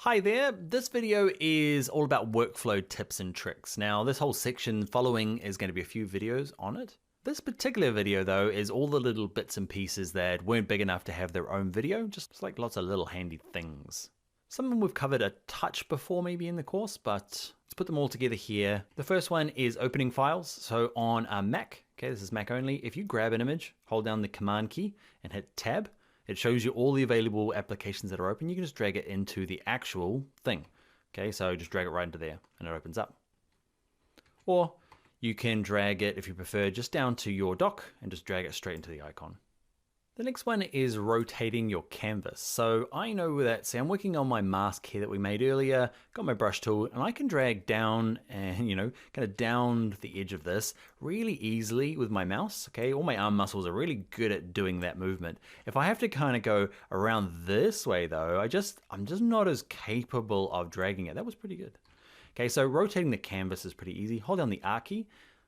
Hi there, this video is all about workflow tips and tricks. Now this whole section following is going to be a few videos on it. This particular video though is all the little bits and pieces that weren't big enough to have their own video, just like lots of little handy things. Some of them we've covered a touch before maybe in the course, but let's put them all together here. The first one is opening files. So on a Mac, okay, this is Mac only, if you grab an image, hold down the Command key and hit Tab, it shows you all the available applications that are open. You can just drag it into the actual thing. Okay, so just drag it right into there and it opens up. Or you can drag it, if you prefer, just down to your dock and just drag it straight into the icon. The next one is rotating your canvas. So I know that, see, I'm working on my mask here that we made earlier, got my brush tool, and I can drag down and, kind of down the edge of this really easily with my mouse, okay? All my arm muscles are really good at doing that movement. If I have to kind of go around this way though, I'm just not as capable of dragging it. That was pretty good. Okay, so rotating the canvas is pretty easy. Hold down the R key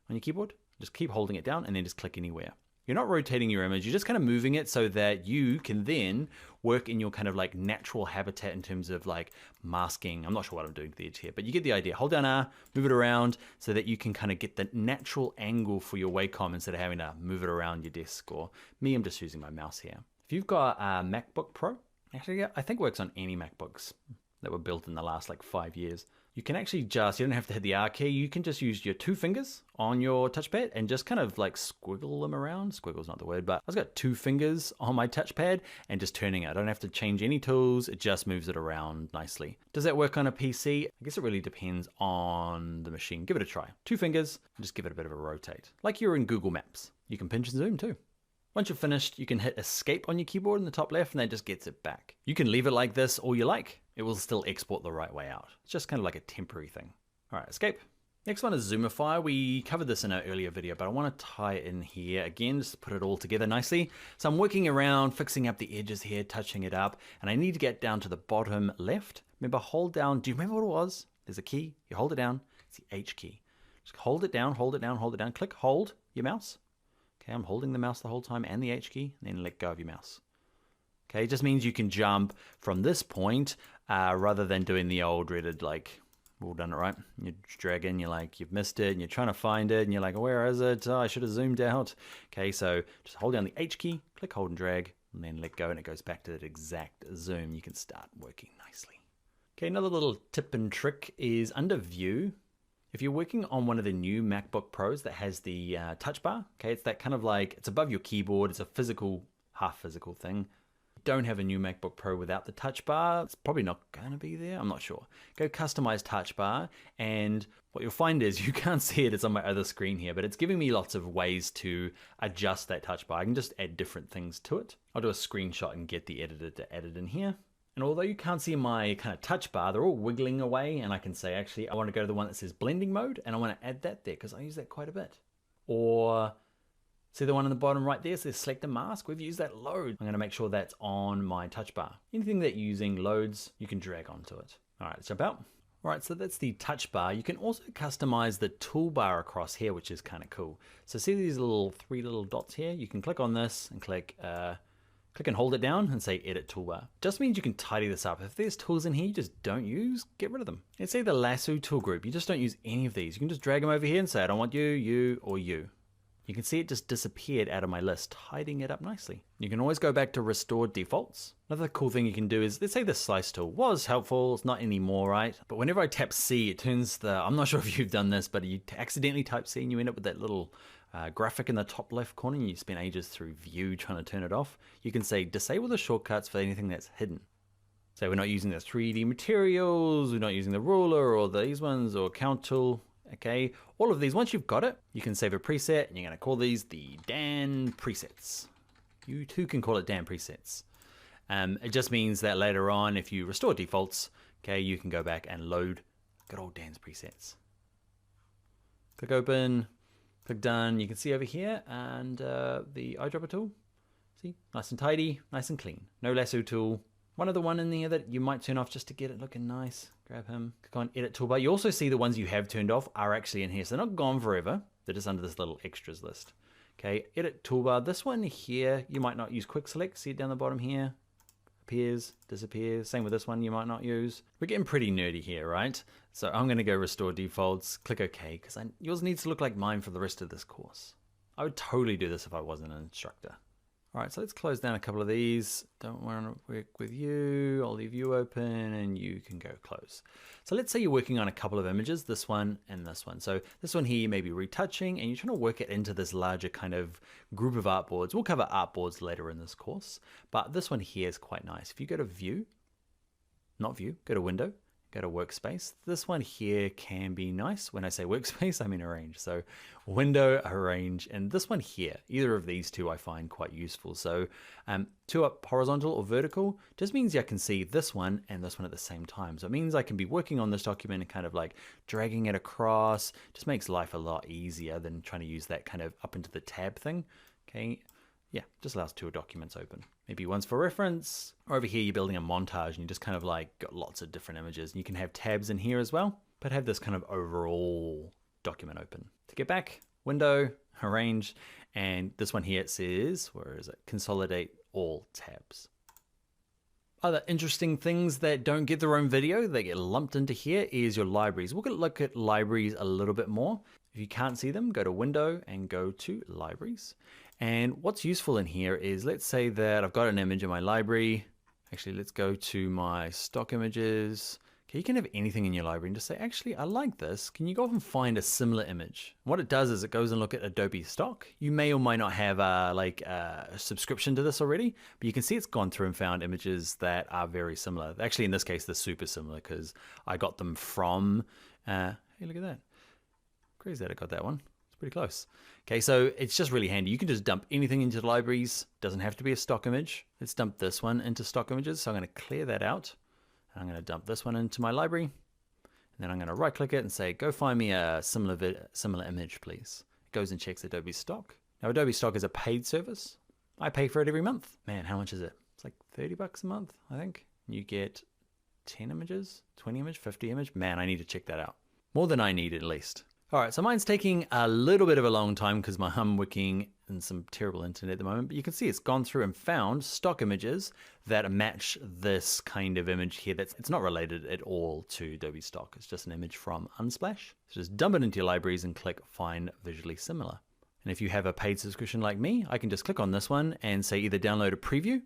on your keyboard, just keep holding it down and then just click anywhere. You're not rotating your image, you're just kind of moving it so that you can then work in your kind of like natural habitat in terms of like masking. I'm not sure what I'm doing to the edge here, but you get the idea. Hold down R, move it around so that you can kind of get the natural angle for your Wacom instead of having to move it around your desk. Or me, I'm just using my mouse here. If you've got a MacBook Pro, actually I think it works on any MacBooks that were built in the last like 5 years. You can actually you don't have to hit the R key, you can just use your 2 fingers on your touchpad and just kind of like squiggle them around. Squiggle's not the word, but I've got 2 fingers on my touchpad and just turning it. I don't have to change any tools, it just moves it around nicely. Does that work on a PC? I guess it really depends on the machine. Give it a try. 2 fingers, and just give it a bit of a rotate. Like you're in Google Maps. You can pinch and zoom too. Once you're finished, you can hit escape on your keyboard in the top left and that just gets it back. You can leave it like this all you like. It will still export the right way out. It's just kind of like a temporary thing. All right, escape. Next one is Zoomify. We covered this in an earlier video, but I want to tie it in here again, just to put it all together nicely. So I'm working around, fixing up the edges here, touching it up, and I need to get down to the bottom left. Remember, hold down. Do you remember what it was? There's a key. You hold it down. It's the H key. Just hold it down, hold it down, hold it down. Click, hold your mouse. Okay, I'm holding the mouse the whole time and the H key, and then let go of your mouse. Okay, it just means you can jump from this point rather than doing the old dreaded, like, we've all done it, right? You drag in, you're like, you've missed it, and you're trying to find it, and you're like, where is it? Oh, I should have zoomed out. Okay, so just hold down the H key, click, hold, and drag, and then let go, and it goes back to that exact zoom. You can start working nicely. Okay, another little tip and trick is under View. If you're working on one of the new MacBook Pros that has the touch bar, okay, it's that kind of like, it's above your keyboard, it's a physical, half physical thing. Don't have a new MacBook Pro without the touch bar. It's probably not gonna be there, I'm not sure. Go customize touch bar, and what you'll find is, you can't see it, it's on my other screen here, but it's giving me lots of ways to adjust that touch bar. I can just add different things to it. I'll do a screenshot and get the editor to add it in here. And although you can't see my kind of touch bar, they're all wiggling away, and I can say, actually, I want to go to the one that says blending mode, and I want to add that there because I use that quite a bit. Or see the one on the bottom right there says select a mask. We've used that load. I'm going to make sure that's on my touch bar. Anything that you're using loads, you can drag onto it. All right, let's jump out. All right, so that's the touch bar. You can also customize the toolbar across here, which is kind of cool. So see these 3 little dots here? You can click on this and click and hold it down and say edit toolbar. Just means you can tidy this up. If there's tools in here you just don't use, get rid of them. Let's say the lasso tool group. You just don't use any of these. You can just drag them over here and say, I don't want you, you, or you. You can see it just disappeared out of my list, tidying it up nicely. You can always go back to restore defaults. Another cool thing you can do is, let's say the slice tool was helpful, it's not anymore, right? But whenever I tap C, it turns I'm not sure if you've done this, but you accidentally type C and you end up with that little graphic in the top left corner, and you spend ages through View trying to turn it off. You can say disable the shortcuts for anything that's hidden. So we're not using the 3D materials, we're not using the ruler or these ones or count tool. Okay, all of these, once you've got it, you can save a preset and you're going to call these the Dan presets. You too can call it Dan presets. It just means that later on, if you restore defaults, okay, you can go back and load good old Dan's presets. Click open. Click done. You can see over here, and the eyedropper tool. See, nice and tidy, nice and clean. No lasso tool. One other one in there that you might turn off just to get it looking nice. Grab him. Click on edit toolbar. You also see the ones you have turned off are actually in here. So they're not gone forever. They're just under this little extras list. Okay, edit toolbar. This one here, you might not use quick select. See it down the bottom here. appears, disappears. Same with this one you might not use. We're getting pretty nerdy here, right? So I'm gonna go restore defaults, click OK, because yours needs to look like mine for the rest of this course. I would totally do this if I wasn't an instructor. All right, so let's close down a couple of these. Don't want to work with you. I'll leave you open and you can go close. So let's say you're working on a couple of images, this one and this one. So this one here you may be retouching and you're trying to work it into this larger kind of group of artboards. We'll cover artboards later in this course, but this one here is quite nice. If you go to View, not View, go to Window, go to Workspace. This one here can be nice. When I say Workspace, I mean Arrange. So Window, Arrange, and this one here, either of these two I find quite useful. So two up horizontal or vertical just means I can see this one and this one at the same time. So it means I can be working on this document and kind of like dragging it across. Just makes life a lot easier than trying to use that kind of up into the tab thing. Okay. Yeah, just allows two documents open. Maybe one's for reference, or over here you're building a montage and you just kind of like got lots of different images. And you can have tabs in here as well, but have this kind of overall document open. To get back, Window, Arrange, and this one here it says, where is it? Consolidate all tabs. Other interesting things that don't get their own video, they get lumped into here, is your libraries. We're going to look at libraries a little bit more. If you can't see them, go to Window and go to Libraries. And what's useful in here is, let's say that I've got an image in my library. Actually, let's go to my stock images. Okay, you can have anything in your library and just say, actually, I like this. Can you go off and find a similar image? What it does is it goes and look at Adobe stock. You may or may not have a subscription to this already, but you can see it's gone through and found images that are very similar. Actually, in this case, they're super similar because I got them from, hey, look at that. Crazy that I got that one. It's pretty close. Okay, so it's just really handy. You can just dump anything into the libraries. Doesn't have to be a stock image. Let's dump this one into stock images. So I'm going to clear that out. And I'm going to dump this one into my library. And then I'm going to right click it and say, go find me a similar image, please. It goes and checks Adobe stock. Now, Adobe stock is a paid service. I pay for it every month. Man, how much is it? It's like 30 bucks a month, I think. You get 10 images, 20 image, 50 image. Man, I need to check that out. More than I need at least. All right, so mine's taking a little bit of a long time because I'm working in some terrible internet at the moment, but you can see it's gone through and found stock images that match this kind of image here. It's not related at all to Adobe stock. It's just an image from Unsplash. So just dump it into your libraries and click Find Visually Similar. And if you have a paid subscription like me, I can just click on this one and say either download a preview,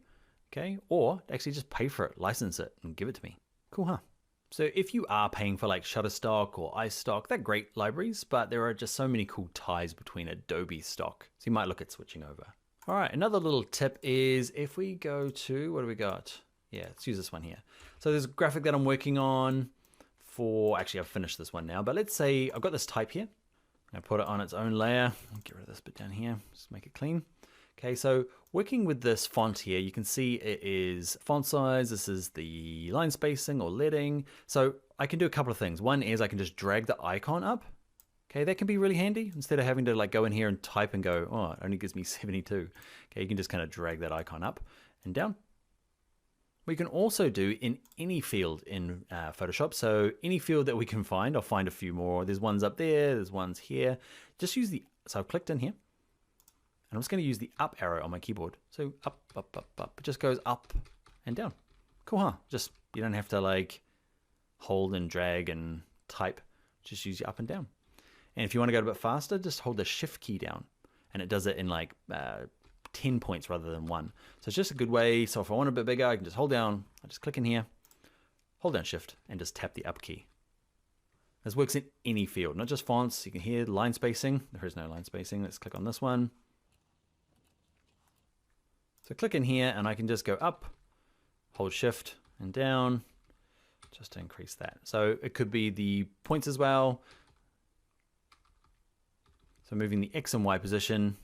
okay, or actually just pay for it, license it, and give it to me. Cool, huh? So if you are paying for like Shutterstock or iStock, they're great libraries, but there are just so many cool ties between Adobe stock. So you might look at switching over. All right, another little tip is if we go to, what do we got? Yeah, let's use this one here. So there's a graphic that I'm working on for, actually I've finished this one now, but let's say I've got this type here. I put it on its own layer. I'll get rid of this bit down here, just make it clean. Okay, so working with this font here, you can see it is font size. This is the line spacing or leading. So I can do a couple of things. One is I can just drag the icon up. Okay, that can be really handy. Instead of having to like go in here and type and go, oh, it only gives me 72. Okay, you can just kind of drag that icon up and down. We can also do in any field in Photoshop. So any field that we can find, I'll find a few more. There's ones up there, there's ones here. Just use so I've clicked in here. And I'm just going to use the up arrow on my keyboard. So up, up, up, up. It just goes up and down. Cool, huh? Just, you don't have to like hold and drag and type. Just use your up and down. And if you want to go a bit faster, just hold the shift key down. And it does it in like 10 points rather than 1. So it's just a good way. So if I want a bit bigger, I can just hold down. I just click in here, hold down shift, and just tap the up key. This works in any field, not just fonts. You can hear line spacing. There is no line spacing. Let's click on this one. So click in here and I can just go up, hold shift and down just to increase that. So it could be the points as well. So moving the X and Y position.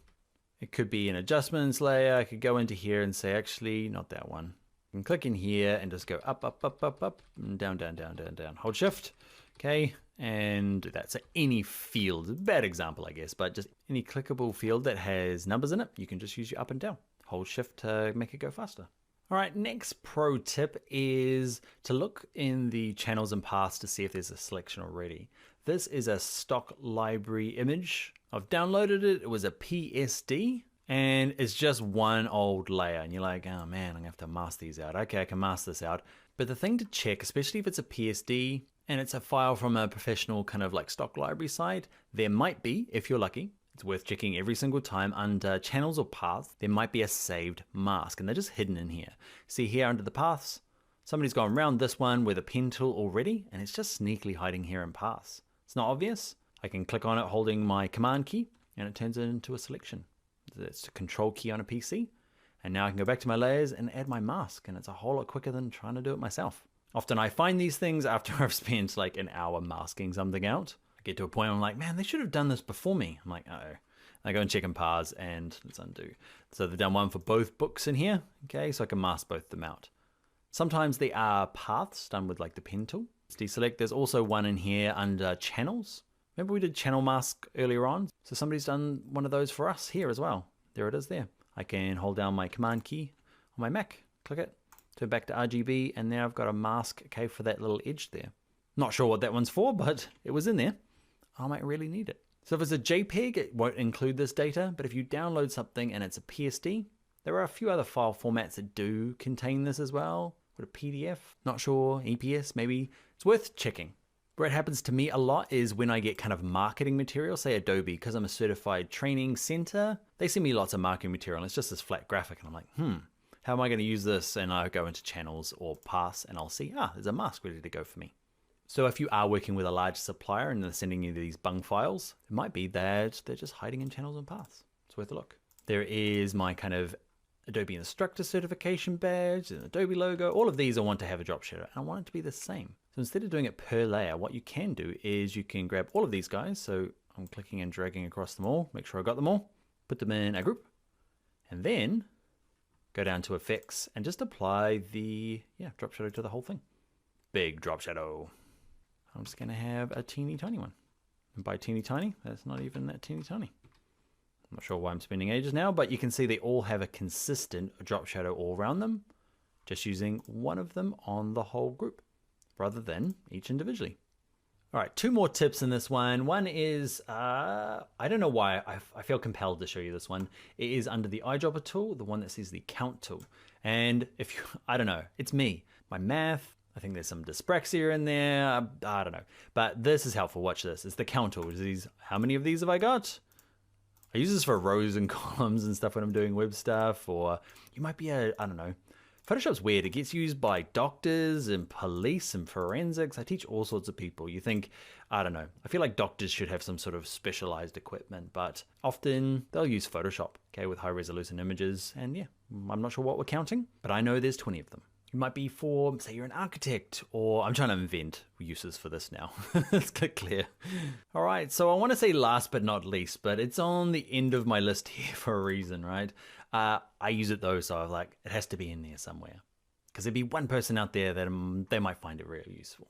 It could be an adjustments layer. I could go into here and say, actually, not that one. You can click in here and just go up, up, up, up, up, and down, down, down, down, down. Hold shift, okay, and do that. So any field, bad example, I guess, but just any clickable field that has numbers in it, you can just use your up and down. Hold shift to make it go faster. All right, next pro tip is to look in the channels and paths to see if there's a selection already. This is a stock library image. I've downloaded it. It was a PSD. And it's just one old layer. And you're like, oh man, I'm gonna have to mask these out. Okay, I can mask this out. But the thing to check, especially if it's a PSD and it's a file from a professional kind of like stock library site, there might be, if you're lucky, it's worth checking every single time under channels or paths, there might be a saved mask and they're just hidden in here. See here under the paths, somebody's gone around this one with a pen tool already and it's just sneakily hiding here in paths. It's not obvious. I can click on it holding my command key and it turns it into a selection. It's a control key on a PC. And now I can go back to my layers and add my mask and it's a whole lot quicker than trying to do it myself. Often I find these things after I've spent like an hour masking something out. I get to a point where I'm like, man, they should have done this before me. I'm like, uh-oh. I go and check in paths and let's undo. So they've done one for both books in here. Okay, so I can mask both of them out. Sometimes there are paths done with like the pen tool. Let's deselect. There's also one in here under channels. Remember we did channel mask earlier on? So somebody's done one of those for us here as well. There it is there. I can hold down my command key on my Mac, click it, turn back to RGB, and now I've got a mask, okay, for that little edge there. Not sure what that one's for, but it was in there. I might really need it. So if it's a JPEG, it won't include this data, but if you download something and it's a PSD, there are a few other file formats that do contain this as well. What, a PDF? Not sure, EPS maybe. It's worth checking. Where it happens to me a lot is when I get kind of marketing material, say Adobe, because I'm a certified training center, they send me lots of marketing material and it's just this flat graphic and I'm like, how am I going to use this? And I go into channels or paths and I'll see, there's a mask ready to go for me. So if you are working with a large supplier and they're sending you these bung files, it might be that they're just hiding in channels and paths. It's worth a look. There is my kind of Adobe Instructor certification badge, an Adobe logo. All of these I want to have a drop shadow and I want it to be the same. So instead of doing it per layer, what you can do is you can grab all of these guys. So I'm clicking and dragging across them all, make sure I got them all, put them in a group, and then go down to effects and just apply the drop shadow to the whole thing. Big drop shadow. I'm just gonna have a teeny tiny one. And by teeny tiny, that's not even that teeny tiny. I'm not sure why I'm spending ages now, but you can see they all have a consistent drop shadow all around them, just using one of them on the whole group, rather than each individually. All right, two more tips in this one. One is, I don't know why I feel compelled to show you this one. It is under the eyedropper tool, the one that says the count tool. And if you, I don't know, it's me. My math, I think there's some dyspraxia in there. I don't know, but this is helpful. Watch this. It's the count tool. How many of these have I got? I use this for rows and columns and stuff when I'm doing web stuff, or you might be I don't know. Photoshop's weird. It gets used by doctors and police and forensics. I teach all sorts of people. You think, I don't know. I feel like doctors should have some sort of specialized equipment, but often they'll use Photoshop, okay, with high resolution images. And yeah, I'm not sure what we're counting, but I know there's 20 of them. It might be for, say you're an architect, or I'm trying to invent uses for this now. Let's get clear. All right, so I want to say last but not least, but it's on the end of my list here for a reason, right? I use it though, so I was like, it has to be in there somewhere. Because there'd be one person out there that they might find it really useful.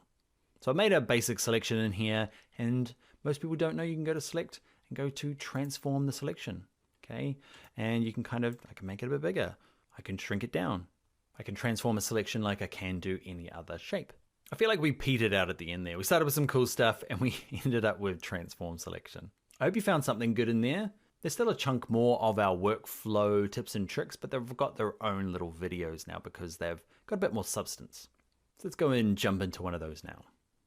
So I made a basic selection in here, and most people don't know you can go to select and go to transform the selection, okay? And you can I can make it a bit bigger. I can shrink it down. I can transform a selection like I can do any other shape. I feel like we petered out at the end there. We started with some cool stuff and we ended up with transform selection. I hope you found something good in there. There's still a chunk more of our workflow tips and tricks, but they've got their own little videos now because they've got a bit more substance. So let's go and jump into one of those now.